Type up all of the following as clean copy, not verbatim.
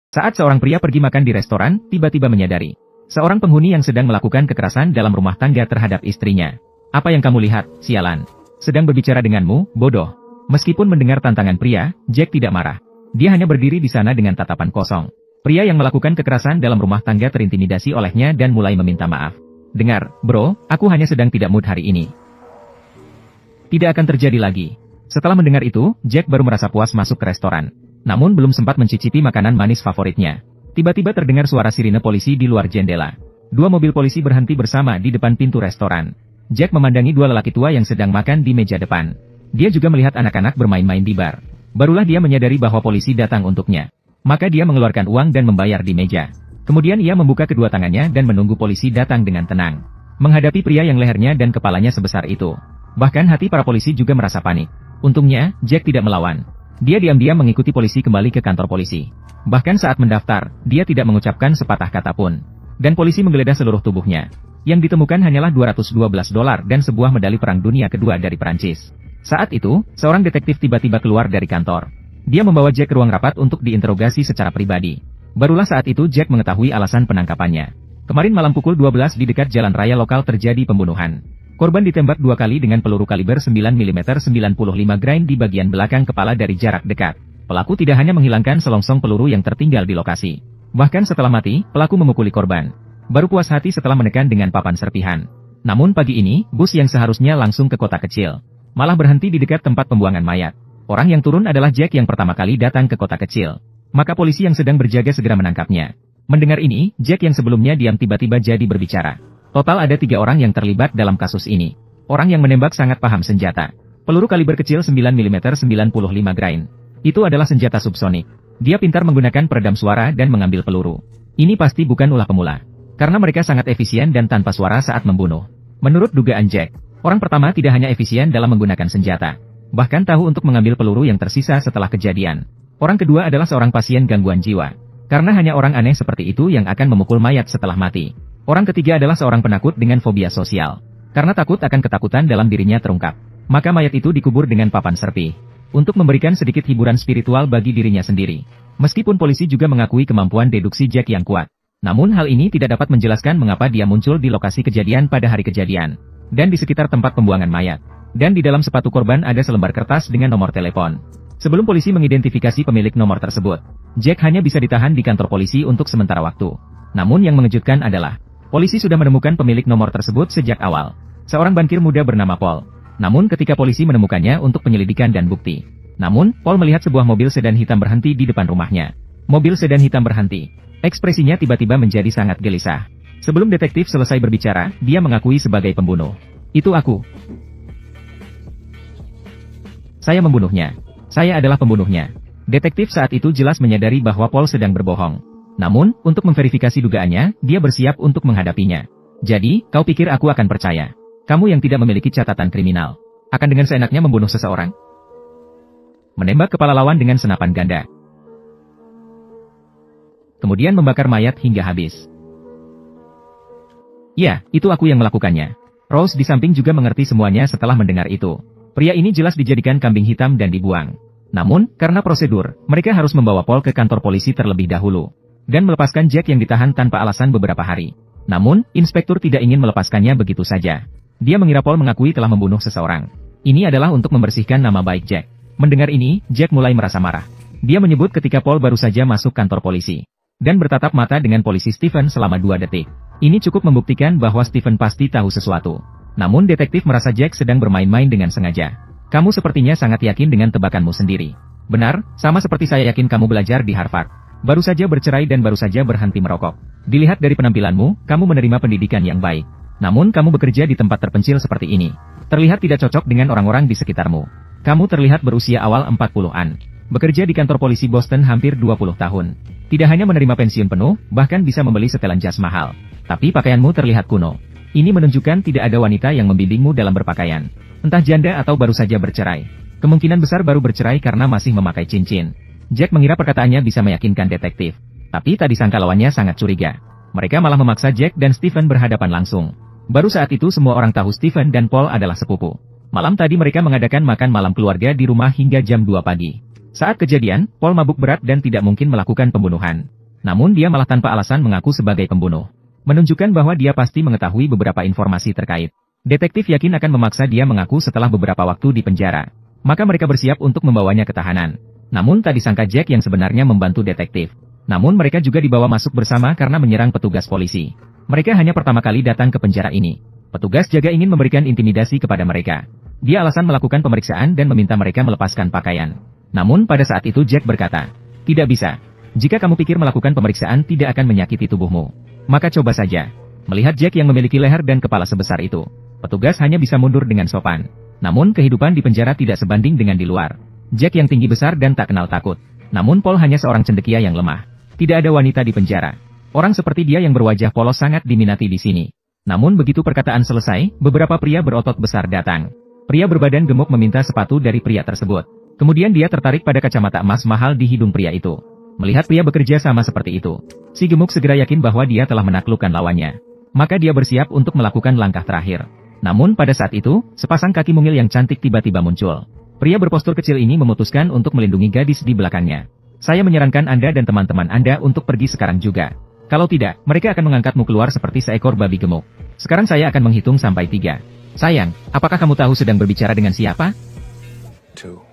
Saat seorang pria pergi makan di restoran, tiba-tiba menyadari seorang penghuni yang sedang melakukan kekerasan dalam rumah tangga terhadap istrinya. Apa yang kamu lihat, sialan? Sedang berbicara denganmu, bodoh. Meskipun mendengar tantangan pria, Jack tidak marah. Dia hanya berdiri di sana dengan tatapan kosong. Pria yang melakukan kekerasan dalam rumah tangga terintimidasi olehnya dan mulai meminta maaf. Dengar, bro, aku hanya sedang tidak mood hari ini. Tidak akan terjadi lagi. Setelah mendengar itu, Jack baru merasa puas masuk ke restoran. Namun belum sempat mencicipi makanan manis favoritnya. Tiba-tiba terdengar suara sirine polisi di luar jendela. Dua mobil polisi berhenti bersama di depan pintu restoran. Jack memandangi dua lelaki tua yang sedang makan di meja depan. Dia juga melihat anak-anak bermain-main di bar. Barulah dia menyadari bahwa polisi datang untuknya. Maka dia mengeluarkan uang dan membayar di meja. Kemudian ia membuka kedua tangannya dan menunggu polisi datang dengan tenang. Menghadapi pria yang lehernya dan kepalanya sebesar itu. Bahkan hati para polisi juga merasa panik. Untungnya, Jack tidak melawan. Dia diam-diam mengikuti polisi kembali ke kantor polisi. Bahkan saat mendaftar, dia tidak mengucapkan sepatah kata pun. Dan polisi menggeledah seluruh tubuhnya. Yang ditemukan hanyalah $212 dan sebuah medali Perang Dunia Kedua dari Perancis. Saat itu, seorang detektif tiba-tiba keluar dari kantor. Dia membawa Jack ke ruang rapat untuk diinterogasi secara pribadi. Barulah saat itu Jack mengetahui alasan penangkapannya. Kemarin malam pukul 12 di dekat jalan raya lokal terjadi pembunuhan. Korban ditembak 2 kali dengan peluru kaliber 9 mm 95 grain di bagian belakang kepala dari jarak dekat. Pelaku tidak hanya menghilangkan selongsong peluru yang tertinggal di lokasi. Bahkan setelah mati, pelaku memukuli korban. Baru puas hati setelah menekan dengan papan serpihan. Namun pagi ini, bus yang seharusnya langsung ke kota kecil, malah berhenti di dekat tempat pembuangan mayat. Orang yang turun adalah Jack yang pertama kali datang ke kota kecil. Maka polisi yang sedang berjaga segera menangkapnya. Mendengar ini, Jack yang sebelumnya diam tiba-tiba jadi berbicara. Total ada 3 orang yang terlibat dalam kasus ini. Orang yang menembak sangat paham senjata. Peluru kaliber kecil 9 mm 95 grain. Itu adalah senjata subsonik. Dia pintar menggunakan peredam suara dan mengambil peluru. Ini pasti bukan ulah pemula. Karena mereka sangat efisien dan tanpa suara saat membunuh. Menurut dugaan Jack, orang pertama tidak hanya efisien dalam menggunakan senjata. Bahkan tahu untuk mengambil peluru yang tersisa setelah kejadian. Orang kedua adalah seorang pasien gangguan jiwa. Karena hanya orang aneh seperti itu yang akan memukul mayat setelah mati. Orang ketiga adalah seorang penakut dengan fobia sosial. Karena takut akan ketakutan dalam dirinya terungkap. Maka mayat itu dikubur dengan papan serpi. Untuk memberikan sedikit hiburan spiritual bagi dirinya sendiri. Meskipun polisi juga mengakui kemampuan deduksi Jack yang kuat. Namun hal ini tidak dapat menjelaskan mengapa dia muncul di lokasi kejadian pada hari kejadian. Dan di sekitar tempat pembuangan mayat. Dan di dalam sepatu korban ada selembar kertas dengan nomor telepon. Sebelum polisi mengidentifikasi pemilik nomor tersebut, Jack hanya bisa ditahan di kantor polisi untuk sementara waktu. Namun yang mengejutkan adalah, polisi sudah menemukan pemilik nomor tersebut sejak awal. Seorang bankir muda bernama Paul. Namun ketika polisi menemukannya untuk penyelidikan dan bukti. Namun, Paul melihat sebuah mobil sedan hitam berhenti di depan rumahnya. Mobil sedan hitam berhenti. Ekspresinya tiba-tiba menjadi sangat gelisah. Sebelum detektif selesai berbicara, dia mengakui sebagai pembunuh. Itu aku. Saya membunuhnya. Saya adalah pembunuhnya. Detektif saat itu jelas menyadari bahwa Paul sedang berbohong. Namun, untuk memverifikasi dugaannya, dia bersiap untuk menghadapinya. Jadi, kau pikir aku akan percaya? Kamu yang tidak memiliki catatan kriminal, akan dengan seenaknya membunuh seseorang? Menembak kepala lawan dengan senapan ganda. Kemudian membakar mayat hingga habis. Ya, itu aku yang melakukannya. Rose di samping juga mengerti semuanya setelah mendengar itu. Pria ini jelas dijadikan kambing hitam dan dibuang. Namun, karena prosedur, mereka harus membawa Paul ke kantor polisi terlebih dahulu. Dan melepaskan Jack yang ditahan tanpa alasan beberapa hari. Namun, inspektur tidak ingin melepaskannya begitu saja. Dia mengira Paul mengakui telah membunuh seseorang. Ini adalah untuk membersihkan nama baik Jack. Mendengar ini, Jack mulai merasa marah. Dia menyebut ketika Paul baru saja masuk kantor polisi. Dan bertatap mata dengan polisi Stephen selama 2 detik. Ini cukup membuktikan bahwa Stephen pasti tahu sesuatu. Namun detektif merasa Jack sedang bermain-main dengan sengaja. Kamu sepertinya sangat yakin dengan tebakanmu sendiri. Benar, sama seperti saya yakin kamu belajar di Harvard. Baru saja bercerai dan baru saja berhenti merokok. Dilihat dari penampilanmu, kamu menerima pendidikan yang baik. Namun kamu bekerja di tempat terpencil seperti ini. Terlihat tidak cocok dengan orang-orang di sekitarmu. Kamu terlihat berusia awal 40-an. Bekerja di kantor polisi Boston hampir 20 tahun. Tidak hanya menerima pensiun penuh, bahkan bisa membeli setelan jas mahal. Tapi pakaianmu terlihat kuno. Ini menunjukkan tidak ada wanita yang membimbingmu dalam berpakaian. Entah janda atau baru saja bercerai. Kemungkinan besar baru bercerai karena masih memakai cincin. Jack mengira perkataannya bisa meyakinkan detektif. Tapi tak disangka lawannya sangat curiga. Mereka malah memaksa Jack dan Stephen berhadapan langsung. Baru saat itu semua orang tahu Stephen dan Paul adalah sepupu. Malam tadi mereka mengadakan makan malam keluarga di rumah hingga jam 2 pagi. Saat kejadian, Paul mabuk berat dan tidak mungkin melakukan pembunuhan. Namun dia malah tanpa alasan mengaku sebagai pembunuh. Menunjukkan bahwa dia pasti mengetahui beberapa informasi terkait. Detektif yakin akan memaksa dia mengaku setelah beberapa waktu di penjara. Maka mereka bersiap untuk membawanya ke tahanan. Namun tak disangka Jack yang sebenarnya membantu detektif. Namun mereka juga dibawa masuk bersama karena menyerang petugas polisi. Mereka hanya pertama kali datang ke penjara ini. Petugas jaga ingin memberikan intimidasi kepada mereka. Dia alasan melakukan pemeriksaan dan meminta mereka melepaskan pakaian. Namun pada saat itu Jack berkata, "Tidak bisa. Jika kamu pikir melakukan pemeriksaan tidak akan menyakiti tubuhmu, maka coba saja." Melihat Jack yang memiliki leher dan kepala sebesar itu, petugas hanya bisa mundur dengan sopan. Namun kehidupan di penjara tidak sebanding dengan di luar. Jack yang tinggi besar dan tak kenal takut. Namun Paul hanya seorang cendekia yang lemah. Tidak ada wanita di penjara. Orang seperti dia yang berwajah polos sangat diminati di sini. Namun begitu perkataan selesai, beberapa pria berotot besar datang. Pria berbadan gemuk meminta sepatu dari pria tersebut. Kemudian dia tertarik pada kacamata emas mahal di hidung pria itu. Melihat pria bekerja sama seperti itu, si gemuk segera yakin bahwa dia telah menaklukkan lawannya. Maka dia bersiap untuk melakukan langkah terakhir. Namun pada saat itu, sepasang kaki mungil yang cantik tiba-tiba muncul. Pria berpostur kecil ini memutuskan untuk melindungi gadis di belakangnya. "Saya menyarankan Anda dan teman-teman Anda untuk pergi sekarang juga. Kalau tidak, mereka akan mengangkatmu keluar seperti seekor babi gemuk. Sekarang saya akan menghitung sampai 3. Sayang, apakah kamu tahu sedang berbicara dengan siapa?" 2.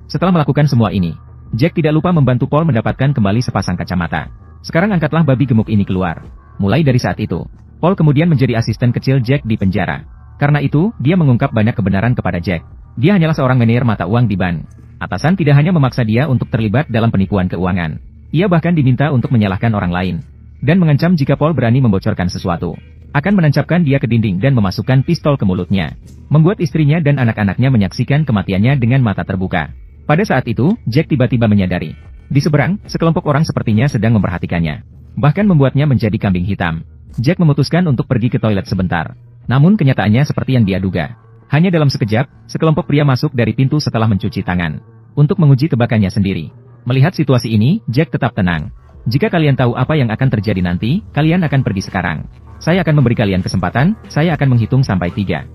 Setelah melakukan semua ini, Jack tidak lupa membantu Paul mendapatkan kembali sepasang kacamata. "Sekarang angkatlah babi gemuk ini keluar." Mulai dari saat itu, Paul kemudian menjadi asisten kecil Jack di penjara. Karena itu, dia mengungkap banyak kebenaran kepada Jack. Dia hanyalah seorang manajer mata uang di bank. Atasan tidak hanya memaksa dia untuk terlibat dalam penipuan keuangan. Ia bahkan diminta untuk menyalahkan orang lain. Dan mengancam jika Paul berani membocorkan sesuatu, akan menancapkan dia ke dinding dan memasukkan pistol ke mulutnya. Membuat istrinya dan anak-anaknya menyaksikan kematiannya dengan mata terbuka. Pada saat itu, Jack tiba-tiba menyadari. Di seberang, sekelompok orang sepertinya sedang memperhatikannya. Bahkan membuatnya menjadi kambing hitam. Jack memutuskan untuk pergi ke toilet sebentar. Namun kenyataannya seperti yang dia duga. Hanya dalam sekejap, sekelompok pria masuk dari pintu setelah mencuci tangan. Untuk menguji tebakannya sendiri. Melihat situasi ini, Jack tetap tenang. "Jika kalian tahu apa yang akan terjadi nanti, kalian akan pergi sekarang. Saya akan memberi kalian kesempatan, saya akan menghitung sampai 3.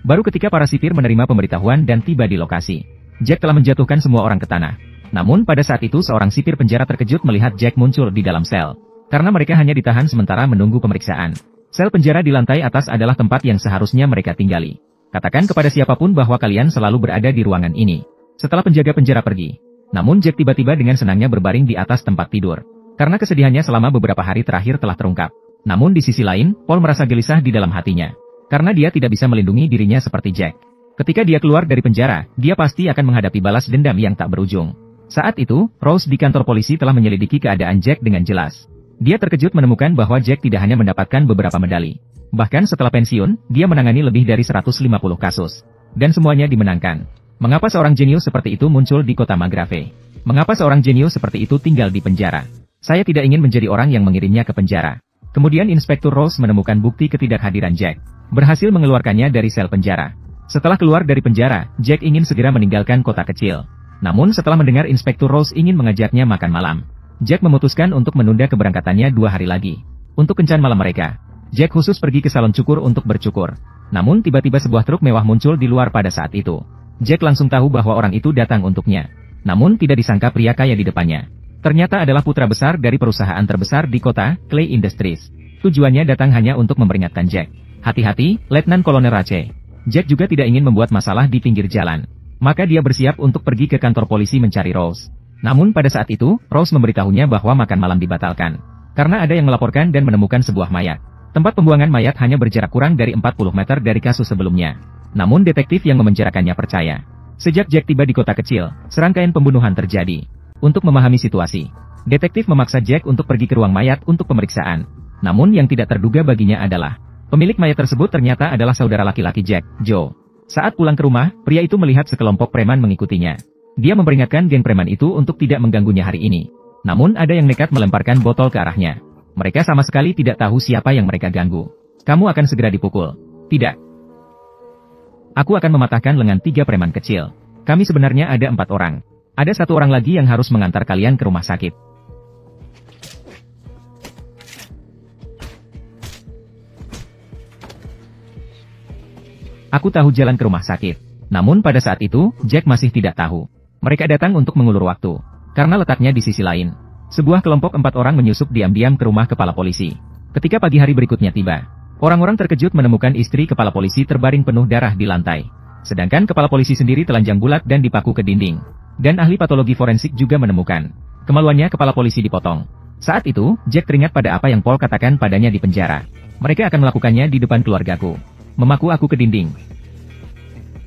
Baru ketika para sipir menerima pemberitahuan dan tiba di lokasi, Jack telah menjatuhkan semua orang ke tanah. Namun pada saat itu seorang sipir penjara terkejut melihat Jack muncul di dalam sel. Karena mereka hanya ditahan sementara menunggu pemeriksaan. Sel penjara di lantai atas adalah tempat yang seharusnya mereka tinggali. Katakan kepada siapapun bahwa kalian selalu berada di ruangan ini. Setelah penjaga penjara pergi. Namun Jack tiba-tiba dengan senangnya berbaring di atas tempat tidur. Karena kesedihannya selama beberapa hari terakhir telah terungkap. Namun di sisi lain, Paul merasa gelisah di dalam hatinya. Karena dia tidak bisa melindungi dirinya seperti Jack. Ketika dia keluar dari penjara, dia pasti akan menghadapi balas dendam yang tak berujung. Saat itu, Rose di kantor polisi telah menyelidiki keadaan Jack dengan jelas. Dia terkejut menemukan bahwa Jack tidak hanya mendapatkan beberapa medali. Bahkan setelah pensiun, dia menangani lebih dari 150 kasus. Dan semuanya dimenangkan. Mengapa seorang jenius seperti itu muncul di kota Magrave? Mengapa seorang jenius seperti itu tinggal di penjara? Saya tidak ingin menjadi orang yang mengirimnya ke penjara. Kemudian Inspektur Rose menemukan bukti ketidakhadiran Jack. Berhasil mengeluarkannya dari sel penjara. Setelah keluar dari penjara, Jack ingin segera meninggalkan kota kecil. Namun setelah mendengar Inspektur Rose ingin mengajaknya makan malam, Jack memutuskan untuk menunda keberangkatannya 2 hari lagi. Untuk kencan malam mereka, Jack khusus pergi ke salon cukur untuk bercukur. Namun tiba-tiba sebuah truk mewah muncul di luar pada saat itu. Jack langsung tahu bahwa orang itu datang untuknya. Namun tidak disangka pria kaya di depannya. Ternyata adalah putra besar dari perusahaan terbesar di kota, Clay Industries. Tujuannya datang hanya untuk memperingatkan Jack. "Hati-hati, Letnan Kolonel Rache." Jack juga tidak ingin membuat masalah di pinggir jalan. Maka dia bersiap untuk pergi ke kantor polisi mencari Rose. Namun pada saat itu, Rose memberitahunya bahwa makan malam dibatalkan. Karena ada yang melaporkan dan menemukan sebuah mayat. Tempat pembuangan mayat hanya berjarak kurang dari 40 meter dari kasus sebelumnya. Namun detektif yang memenjarakannya percaya. Sejak Jack tiba di kota kecil, serangkaian pembunuhan terjadi. Untuk memahami situasi, detektif memaksa Jack untuk pergi ke ruang mayat untuk pemeriksaan. Namun yang tidak terduga baginya adalah pemilik mayat tersebut ternyata adalah saudara laki-laki Jack, Joe. Saat pulang ke rumah, pria itu melihat sekelompok preman mengikutinya. Dia memperingatkan geng preman itu untuk tidak mengganggunya hari ini. Namun ada yang nekat melemparkan botol ke arahnya. Mereka sama sekali tidak tahu siapa yang mereka ganggu. Kamu akan segera dipukul. Tidak. Aku akan mematahkan lengan 3 preman kecil. Kami sebenarnya ada 4 orang. Ada 1 orang lagi yang harus mengantar kalian ke rumah sakit. Aku tahu jalan ke rumah sakit. Namun pada saat itu, Jack masih tidak tahu. Mereka datang untuk mengulur waktu. Karena letaknya di sisi lain. Sebuah kelompok 4 orang menyusup diam-diam ke rumah kepala polisi. Ketika pagi hari berikutnya tiba, orang-orang terkejut menemukan istri kepala polisi terbaring penuh darah di lantai. Sedangkan kepala polisi sendiri telanjang bulat dan dipaku ke dinding. Dan ahli patologi forensik juga menemukan. Kemaluannya kepala polisi dipotong. Saat itu, Jack teringat pada apa yang Paul katakan padanya di penjara. Mereka akan melakukannya di depan keluargaku. Memaku aku ke dinding.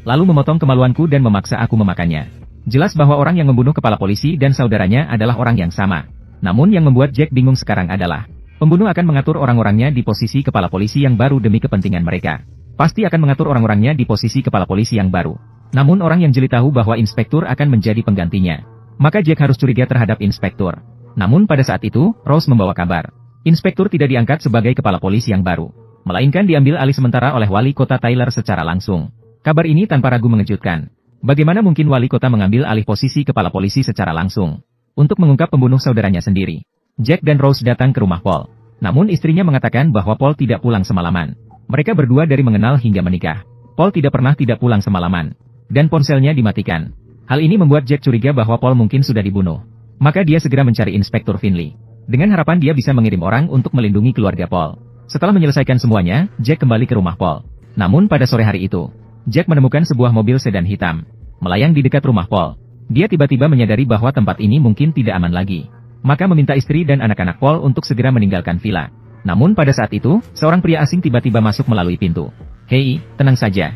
Lalu memotong kemaluanku dan memaksa aku memakannya. Jelas bahwa orang yang membunuh kepala polisi dan saudaranya adalah orang yang sama. Namun yang membuat Jack bingung sekarang adalah, pembunuh akan mengatur orang-orangnya di posisi kepala polisi yang baru demi kepentingan mereka. Pasti akan mengatur orang-orangnya di posisi kepala polisi yang baru. Namun orang yang jeli tahu bahwa inspektur akan menjadi penggantinya. Maka Jack harus curiga terhadap inspektur. Namun pada saat itu, Rose membawa kabar. Inspektur tidak diangkat sebagai kepala polisi yang baru. Melainkan diambil alih sementara oleh wali kota Tyler secara langsung. Kabar ini tanpa ragu mengejutkan. Bagaimana mungkin wali kota mengambil alih posisi kepala polisi secara langsung? Untuk mengungkap pembunuh saudaranya sendiri. Jack dan Rose datang ke rumah Paul. Namun istrinya mengatakan bahwa Paul tidak pulang semalaman. Mereka berdua dari mengenal hingga menikah. Paul tidak pernah tidak pulang semalaman. Dan ponselnya dimatikan. Hal ini membuat Jack curiga bahwa Paul mungkin sudah dibunuh. Maka dia segera mencari Inspektur Finley. Dengan harapan dia bisa mengirim orang untuk melindungi keluarga Paul. Setelah menyelesaikan semuanya, Jack kembali ke rumah Paul. Namun pada sore hari itu, Jack menemukan sebuah mobil sedan hitam melayang di dekat rumah Paul. Dia tiba-tiba menyadari bahwa tempat ini mungkin tidak aman lagi. Maka meminta istri dan anak-anak Paul untuk segera meninggalkan villa. Namun pada saat itu, seorang pria asing tiba-tiba masuk melalui pintu. Hei, tenang saja.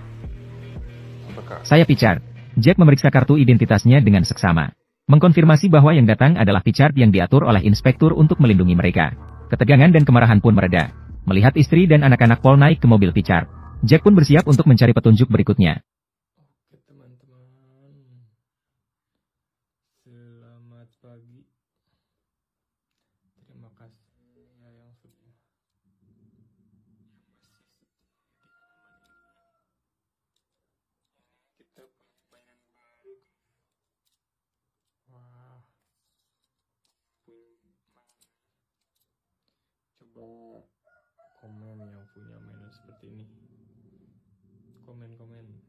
Saya Pichard. Jack memeriksa kartu identitasnya dengan seksama. Mengkonfirmasi bahwa yang datang adalah Pichard yang diatur oleh inspektur untuk melindungi mereka. Ketegangan dan kemarahan pun mereda. Melihat istri dan anak-anak Paul naik ke mobil Pichard, Jack pun bersiap untuk mencari petunjuk berikutnya. Oke teman-teman, selamat pagi. Terima kasih ya yang sudah kita punya mainan baru. Wah, punya mainan. Coba komen yang punya mainan seperti ini. Komen-komen.